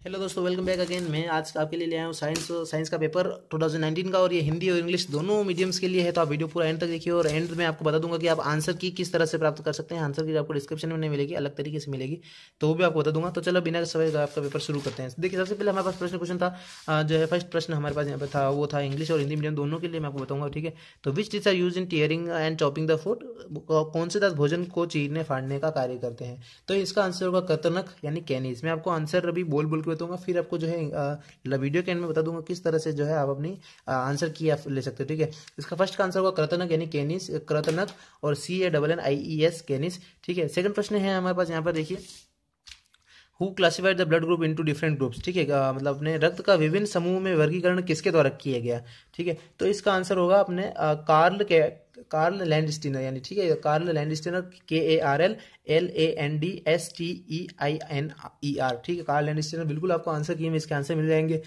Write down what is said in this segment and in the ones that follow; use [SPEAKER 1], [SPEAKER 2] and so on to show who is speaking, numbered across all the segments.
[SPEAKER 1] Hello दोस्तों, welcome back again. मैं आज आपके लिए ले आया हूँ साइंस का पेपर 2019 का, और ये हिंदी और इंग्लिश दोनों मीडियम्स के लिए है। तो आप वीडियो पूरा एंड तक देखिए, और एंड में आपको बता दूंगा कि आप आंसर की किस तरह से प्राप्त कर सकते हैं। आंसर की आपको डिस्क्रिप्शन में नहीं मिलेगी, अलग तरीके से मिलेगी, तो वो भी आपको बता दूंगा। तो चलो बिना समय का आपका पेपर शुरू करते हैं। देखिए, सबसे पहले हमारे पास क्वेश्चन था, जो है फर्स्ट प्रश्न हमारे पास यहाँ पर था, वो था इंग्लिश और हिंदी मीडियम दोनों के लिए मैं आपको बताऊंगा, ठीक है। तो which tips are use in tearing and chopping the food, कौन से 10 भोजन को चीरने फाड़ने का कार्य करते हैं। तो इसका आंसर होगा कतरनक यानी कैनीज। मैं आपको आंसर अभी बोल बोल के बताऊंगा, फिर आपको जो है वीडियो के एंड में बता दूंगा किस तरह से जो है आप अपनी आंसर की आप ले सकते हो, ठीक है। इसका फर्स्ट का आंसर होगा कृतनक यानी कैनिस, कृतनक, और CANNIES कैनिस, ठीक है। सेकंड प्रश्न है हमारे पास यहाँ पर, देखिए, who classified the blood group into different groups, ठीक है। मतलब अपने रक्त का विभिन्न समूह में वर्गीकरण किसके द्वारा किया गया, ठीक है। तो इसका आंसर होगा अपने कार्ल लैंडस्टीनर यानी, ठीक है, कार्ल लैंडस्टीनर, KARLLANDSTEINER, ठीक है, कार्ल लैंडस्टीनर। बिल्कुल आपको आंसर की में इसके आंसर मिल जाएंगे।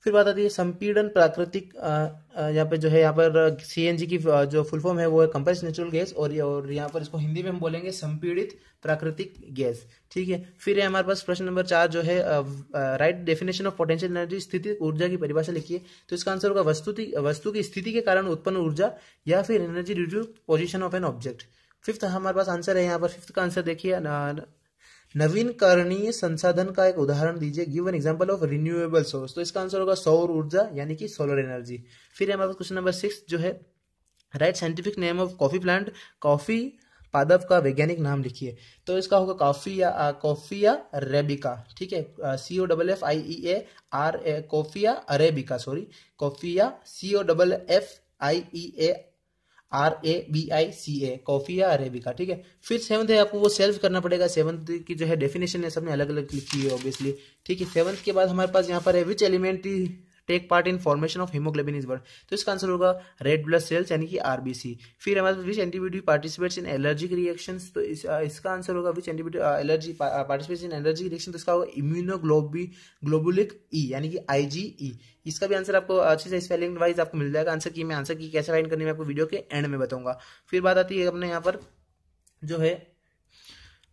[SPEAKER 1] फिर बात आती है संपीड़न प्राकृतिक, यहाँ पे जो है, यहाँ पर CNG की जो फुल फॉर्म है वो है कंप्रेस्ड नेचुरल गैस, और यहाँ पर इसको हिंदी में हम बोलेंगे संपीड़ित प्राकृतिक गैस, ठीक है। फिर है हमारे पास प्रश्न नंबर 4 जो है, right definition of potential energy, स्थिति ऊर्जा की परिभाषा लिखिए। तो इसका आंसर होगा वस्तु की स्थिति के कारण उत्पन्न ऊर्जा, या फिर energy due to position of an object. Fifth हमारे पास आंसर है यहाँ पर, फिफ्थ का आंसर देखिए, नवीनकरणीय संसाधन का एक उदाहरण दीजिए, give an example of renewable source. तो इसका आंसर होगा सौर ऊर्जा यानी कि सोलर एनर्जी। फिर है हमारे पास क्वेश्चन नंबर 6 जो है, right scientific name of coffee plant, coffee पादप का वैज्ञानिक नाम लिखिए। तो इसका होगा कॉफिया अरेबिका, ठीक है, COFFIEA coffea arabica, sorry, coffea COFFIEA coffea arabica, ठीक है। फिर सेवंथ है, आपको वो सेल्फ करना पड़ेगा। सेवंथ की जो है डेफिनेशन है सबने अलग अलग लिखी है ऑब्वियसली, ठीक है। सेवंथ के बाद हमारे पास यहाँ पर है, which element take part in formation of haemoglobin is blood. तो इसका आंसर होगा रेड ब्लड सेल्स यानी कि RBC। फिर हमारे पास which antibody participates in allergic reactions. तो इसका आंसर होगा which antibody allergy participates in allergic reaction. तो इसका होगा ग्लोबुलिक ई यानी कि IgE। इसका भी आंसर आपको अच्छे से स्पेलिंग वाइज आपको मिल जाएगा। आंसर की कैसे फाइंड करनी है मैं आपको वीडियो के एंड में बताऊंगा। फिर बात आती है अपने यहाँ पर जो है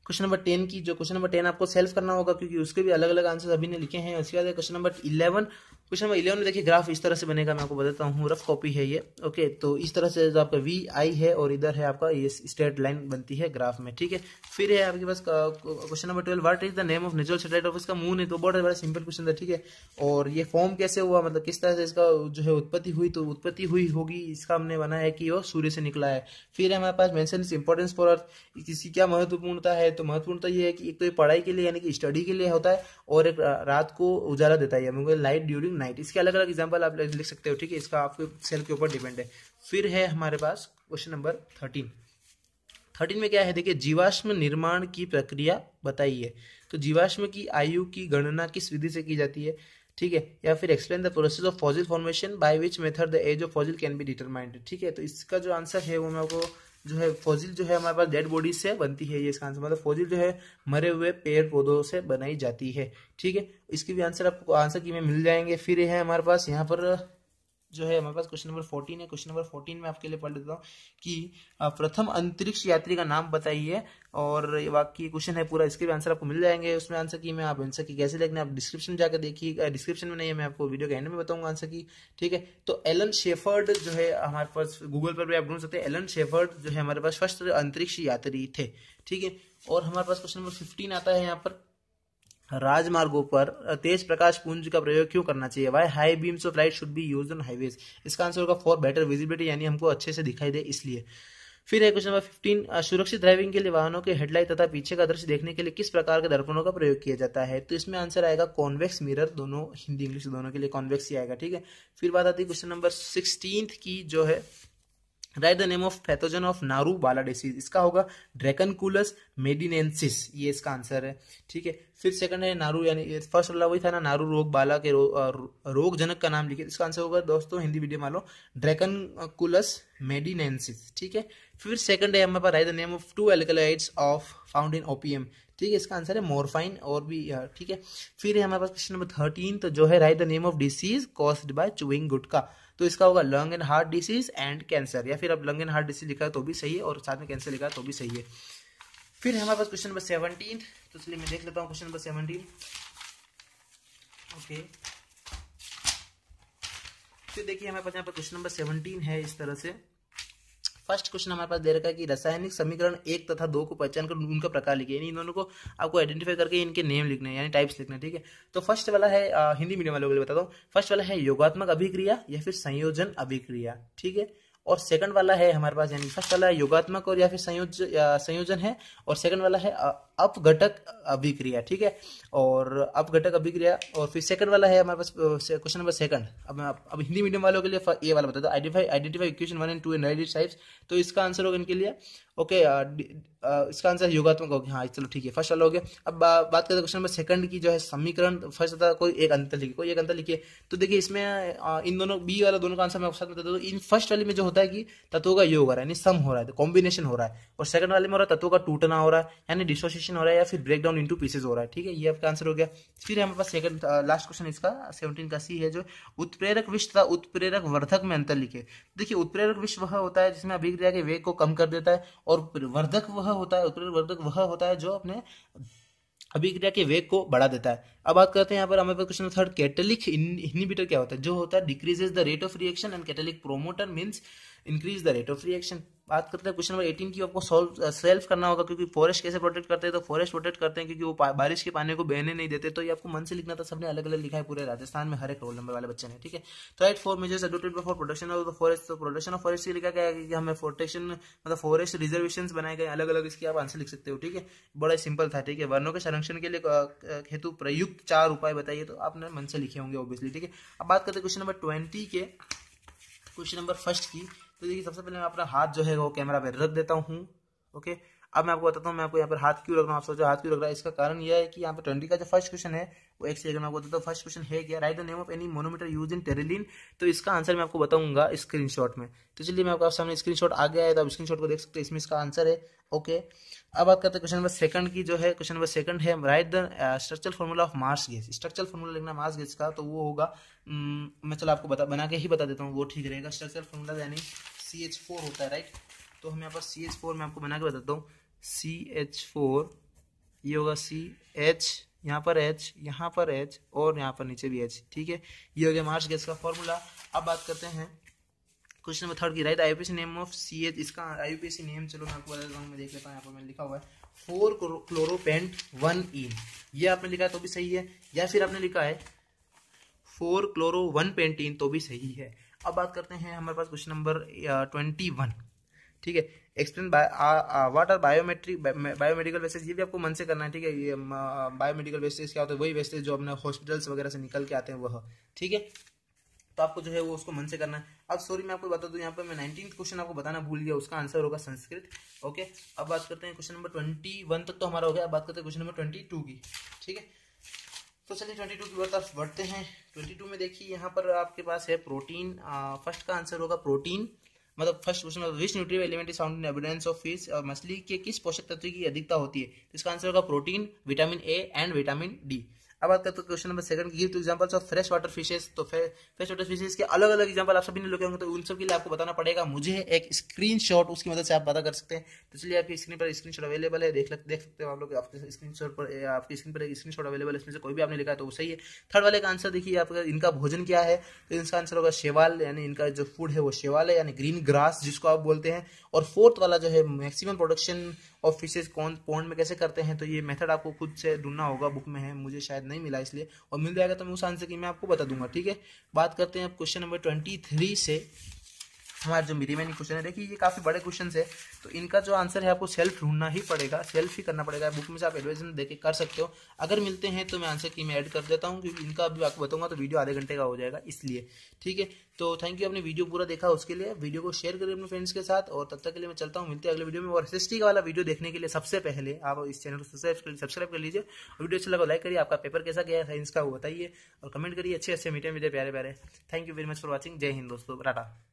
[SPEAKER 1] क्वेश्चन नंबर 10 की। जो क्वेश्चन नंबर 10 आपको सेल्फ करना होगा, क्योंकि उसके भी अलग अलग आंसर अभी ने लिखे हैं। उसके बाद क्वेश्चन नंबर 11। क्वेश्चन नंबर 11 में देखिए, ग्राफ इस तरह से बनेगा, मैं आपको बताता हूँ, रफ कॉपी है ये, ओके। तो इस तरह से जो आपका VI है, और इधर है आपका ये स्ट्रेट लाइन बनती है ग्राफ में, ठीक है। फिर है आपके पास question number 12, what is the name of natural satellite of, इसका मून है। तो बहुत बड़ा सिंपल क्वेश्चन था, ठीक है। और ये फॉर्म कैसे हुआ, मतलब किस तरह से इसका जो है उत्पत्ति हुई, तो उत्पत्ति हुई होगी, इसका हमने बनाया है कि वो सूर्य से निकला है। फिर हमारे पास mention is importance for earth, इसकी क्या महत्वपूर्णता है। तो महत्वपूर्णता ये है कि एक तो ये पढ़ाई के लिए यानी कि स्टडी के लिए होता है, और एक रात को उजाला देता है, लाइट ड्यूरिंग नाइट। इसके अलग अलग एग्जांपल आप लिख सकते हो, ठीक है। इसका आपके सेल के ऊपर डिपेंड है। फिर है हमारे पास क्वेश्चन नंबर 13 में क्या है, देखिए, जीवाश्म निर्माण की प्रक्रिया बताइए। तो जीवाश्म की आयु की गणना किस विधि से की जाती है, ठीक है। या फिर explain the process of fossil formation by which method the age of fossil can be determined, ठीक है। तो इसका जो आंसर है वो मैं आपको जो है, फॉसिल जो है हमारे पास डेड बॉडी से बनती है, ये इसका आंसर, मतलब फॉसिल जो है मरे हुए पेड़ पौधों से बनाई जाती है, ठीक है। इसकी भी आंसर आपको आंसर की में मिल जाएंगे। फिर है हमारे पास यहाँ पर जो है, हमारे पास क्वेश्चन नंबर 14 है। क्वेश्चन नंबर 14 में आपके लिए पढ़ लेता हूँ कि प्रथम अंतरिक्ष यात्री का नाम बताइए, और ये वाक्य क्वेश्चन है पूरा, इसके भी आंसर आपको मिल जाएंगे। उसमें आंसर की में आप आंसर की कैसे लिखना है आप डिस्क्रिप्शन जाकर देखिए, डिस्क्रिप्शन में नहीं है, मैं आपको वीडियो के एंड में बताऊंगा आंसर की, ठीक है। तो एलन शेफर्ड जो है हमारे पास, गूगल पर भी आप ढूंढ सकते हैं, एलन शेफर्ड जो है हमारे पास फर्स्ट अंतरिक्ष यात्री थे, ठीक है। और हमारे पास क्वेश्चन नंबर 15 आता है यहाँ पर, राजमार्गों पर तेज प्रकाश पुंज का प्रयोग क्यों करना चाहिए, why high beams of light should be used on highways. इसका आंसर होगा फॉर बेटर विजिबिलिटी, यानी हमको अच्छे से दिखाई दे इसलिए। फिर है क्वेश्चन नंबर 15, सुरक्षित ड्राइविंग के लिए वाहनों के हेडलाइट तथा पीछे का दृश्य देखने के लिए किस प्रकार के दर्पणों का प्रयोग किया जाता है। तो इसमें आंसर आएगा कॉन्वेक्स मिरर, दोनों हिंदी इंग्लिश दोनों के लिए कॉन्वेक्स ही आएगा, ठीक है। फिर बात आती है क्वेश्चन नंबर 16 की, जो है write the name of pathogen of नारू बाला डिसीज। इसका होगा ड्रैकनकुलस मेडिनेंसिस, ये इसका आंसर है, ठीक है। फिर सेकंड है नारू, यानी फर्स्ट वाला वही था ना, नारू रोग बाला के रोग जनक का नाम लिखिए। इसका आंसर होगा दोस्तों, हिंदी मीडियम वालों, ड्रैकनकुलस मेडिनेंसिस, ठीक है। फिर सेकंड है हमारे पास, write the name of 2 alkaloids of found in opium, ठीक है। इसका आंसर है मोरफाइन और भी, ठीक है। फिर है हमारे पास क्वेश्चन नंबर 13, तो जो है write the name of disease caused by chewing gutkha. तो इसका होगा lung and heart disease and cancer, या फिर अब लंग एंड हार्ट डिसीज लिखा है तो भी सही है, और साथ में कैंसर लिखा है तो भी सही है। फिर हमारे पास क्वेश्चन नंबर 17, तो चलिए मैं देख लेता हूँ क्वेश्चन नंबर 17। ओके, फिर देखिए हमारे पास यहाँ पर क्वेश्चन नंबर 17 है इस तरह से। फर्स्ट क्वेश्चन हमारे पास दे रखा है कि रासायनिक समीकरण 1 तथा 2 को पहचान कर उनका प्रकार लिखिए, यानी इन दोनों को आपको आइडेंटिफाई करके इनके नेम लिखने हैं, यानी टाइप्स लिखने हैं, ठीक है। तो फर्स्ट वाला है हिंदी मीडियम वालों के लिए बताता हूँ। फर्स्ट वाला है योगात्मक अभिक्रिया या फिर संयोजन अभिक्रिया, ठीक है। और सेकंड वाला है हमारे पास, यानी फर्स्ट वाला है योगात्मक और या फिर संयोजन है, और सेकंड वाला है अपघटक अभिक्रिया, ठीक है। और अपघटक अभिक्रिया, और फिर सेकंड वाला है हमारे पास क्वेश्चन नंबर सेकंड। अब हिंदी मीडियम वालों के लिए ये वाला बता दो, identify equation 1 and 2 in right its types. तो इसका आंसर होगा इनके लिए ओके, इसका आंसर योगात्मक हो गया। हाँ चलो ठीक है, फर्स्ट वाला हो गया। अब बात करते हैं क्वेश्चन नंबर सेकंड की, जो है समीकरण फर्स्ट था, कोई एक अंतर लिखिए। तो देखिए इसमें इन दोनों बी वाला दोनों का आंसर मैं आपके साथ बता दूं। इन फर्स्ट वाले में जो होता है कि तत्वों का योग हो रहा है, यानी सम हो रहा है, कॉम्बिनेशन हो रहा है, और सेकंड वाले में हो रहा है तत्वों का टूटना हो रहा है, यानी डिसोसिएशन हो रहा है या फिर ब्रेक डाउन इनटू पीसेस हो रहा है, ठीक है। ये आपका आंसर हो गया। फिर हमारे पास सेकंड लास्ट क्वेश्चन इसका 17 का सी है, जो उत्प्रेरक विष तथा उत्प्रेरक वर्धक में अंतर लिखे। देखिए उत्प्रेरक विष वह होता है जिसमें अभिक्रिया के वेग को कम कर देता है, और वर्धक वह होता है, उत्प्रेरक वर्धक वह होता है जो अपने अभिक्रिया के वेग को बढ़ा देता है। अब बात करते हैं यहाँ पर हमारे पास क्वेश्चन थर्ड, कैटलिक इनहिबिटर क्या होता है, जो होता है decreases the rate of reaction, and catalytic promoter means increase the rate of reaction. बात करते हैं क्वेश्चन नंबर 18 की, आपको सेल्फ करना होगा, क्योंकि फॉरेस्ट कैसे प्रोटेक्ट करते हैं, तो फॉरेस्ट प्रोटेक्ट करते हैं क्योंकि वो बारिश के पानी को बहने नहीं देते। तो ये आपको मन से लिखना था, सबने अलग अलग लिखा है पूरे राजस्थान में हर एक रोल नंबर वाले बच्चे ने, ठीक है। तो right 4 measures adopted for protection of the forest. तो प्रोटेक्शन ऑफ फॉरेस्ट लिखा गया है कि हमें प्रोटेक्शन मतलब फॉरेस्ट रिजर्वेशन बनाए गए अलग अलग, इसके आप आंसर लिख सकते हो, ठीक है। बड़ा सिंपल था, ठीक है। वर्णों के संरक्षण के लिए हेतु प्रयुक्त 4 उपाय बताइए, तो आपने मन से लिखे होंगे ऑब्वियसली, ठीक है। अब बात करते हैं क्वेश्चन नंबर 20 के, क्वेश्चन नंबर फर्स्ट की। तो देखिए सबसे पहले मैं अपना हाथ जो है वो कैमरा पे रख देता हूँ, ओके। अब मैं आपको बताता हूँ मैं आपको यहाँ पर हाथ क्यों रख रहा हूँ। आप सोचो हाथ क्यों रख रहा है, इसका कारण यह है कि यहाँ पर 20 का जो फर्स्ट क्वेश्चन है वो एक सेकंड में आपको बताता हूँ। फर्स्ट क्वेश्चन है क्या, right the name of any manometer use in terylene. तो इसका आंसर मैं आपको बताऊंगा स्क्रीनशॉट में। तो चलिए मैं आपको सामने स्क्रीनशॉट आ गया है, तो आप स्क्रीनशॉट को देख सकते हैं, इसमें इसका आंसर है, ओके। अब बात करते हैं क्वेश्चन नंबर सेकंड की, जो है क्वेश्चन नंबर सेकंड है write the structural formula of marsh gas. Structural formula लिखना मार्स गैस का, तो वो होगा मैं चलो आपको बना के ही बता देता हूँ, वो ठीक रहेगा। स्ट्रक्चरल फॉर्मूला यानी CH4 होता है, राइट। तो हम यहाँ पर CH4 मैं आपको बना के बताता हूँ। CH4 ये होगा CH, यहाँ पर H, यहाँ पर H, और यहाँ पर नीचे भी H, ठीक है। ये हो गया मार्स गैस का फॉर्मूला। अब बात करते हैं क्वेश्चन नंबर थर्ड की, right IUPAC name of CH। इसका IUPAC नेम चलो मैं आपको बता देता हूँ, मैं देख लेता हूँ, यहाँ पर मैंने लिखा हुआ है 4-chloropenT-1-ene। ये आपने लिखा है तो भी सही है, या फिर आपने लिखा है 4-chloro-1-penteene तो भी सही है। अब बात करते हैं हमारे पास क्वेश्चन नंबर 21, ठीक है। Explain what are biomedical wastage. ये भी आपको मन से करना है, ठीक है। ये बायोमेडिकल वेस्टेज क्या होता है, वही वेस्टेज जो अपने हॉस्पिटल्स वगैरह से निकल के आते हैं वह, ठीक है। तो आपको जो है वो उसको मन से करना है। अब सॉरी मैं आपको बता दूं, यहाँ पर मैं 19th क्वेश्चन आपको बताना भूल गया, उसका आंसर होगा संस्कृत, ओके। अब बात करते हैं क्वेश्चन नंबर 21 तक तो हमारा हो गया। अब बात करते हैं क्वेश्चन नंबर 22 की, ठीक है। तो चलिए 22 की तरफ बढ़ते हैं। 22 में देखिए यहाँ पर आपके पास है प्रोटीन। फर्स्ट का आंसर होगा प्रोटीन, मतलब first question which nutrient element is found in evidence of fish. और मछली के किस पोषक तत्व की अधिकता होती है, तो इसका आंसर होगा protein, vitamin A and vitamin D. अब बात करते हैं क्वेश्चन नंबर सेकंड की, give to examples of fresh water fishes. तो फ्रेश वाटर फिशेस के अलग अलग एग्जांपल आप सभी ने लोगे होंगे, तो उन सब के लिए आपको बताना पड़ेगा मुझे एक स्क्रीनशॉट, उसकी मदद से आप पता कर सकते हैं। तो चलिए आपकी स्क्रीन पर स्क्रीनशॉट अवेलेबल है, देख सकते हो आप लोग। आपके स्क्रीनशॉट पर आपकी स्क्रीन पर स्क्रीनशॉट अवेलेबल है, इसमें से कोई भी आपने लिखा है तो वो सही है। थर्ड वाले का आंसर देखिए आपका, इनका भोजन क्या है, तो इनका आंसर होगा शैवाल, यानी इनका जो फूड है वो शैवाल है, यानी ग्रीन ग्रास जिसको आप बोलते हैं। और फोर्थ वाला जो है मैक्सिमम प्रोडक्शन ऑफ फिशेज कौन पॉन्ड में कैसे करते हैं, तो ये मेथड आपको खुद से ढूंढना होगा, बुक में है, मुझे शायद नहीं मिला इसलिए, और मिल जाएगा तो मैं उस आंसर की मैं आपको बता दूंगा, ठीक है। बात करते हैं अब क्वेश्चन नंबर 23 से। हमारे जो रिमेनिंग क्वेश्चन है, देखिए ये काफी बड़े क्वेश्चन है, तो इनका जो आंसर है आपको सेल्फ ढूंढना ही पड़ेगा, सेल्फ ही करना पड़ेगा। बुक में से आप एडवाइजमेंट देके कर सकते हो। अगर मिलते हैं तो मैं आंसर की मैं ऐड कर देता हूँ, क्योंकि इनका अभी आपको बताऊंगा तो वीडियो आधे घंटे का हो जाएगा इसलिए, ठीक है। तो थैंक यू, आपने वीडियो पूरा देखा उसके लिए। वीडियो को शेयर करिए अपने फ्रेंड्स के साथ, और तब तक के लिए मैं चलता हूँ, मिलते हैं अगले वीडियो में। और SST का वाला वीडियो देखने के लिए सबसे पहले आप इस चैनल को सब्सक्राइब कर लीजिए, वीडियो अच्छा लगा लाइक करिए। आपका पेपर कैसा गया साइंस का वो बताइए, और कमेंट करिए अच्छे अच्छे मीठे मीठे प्यारे प्यारे। Thank you very much for watching. जय हिंद दोस्तों, टाटा।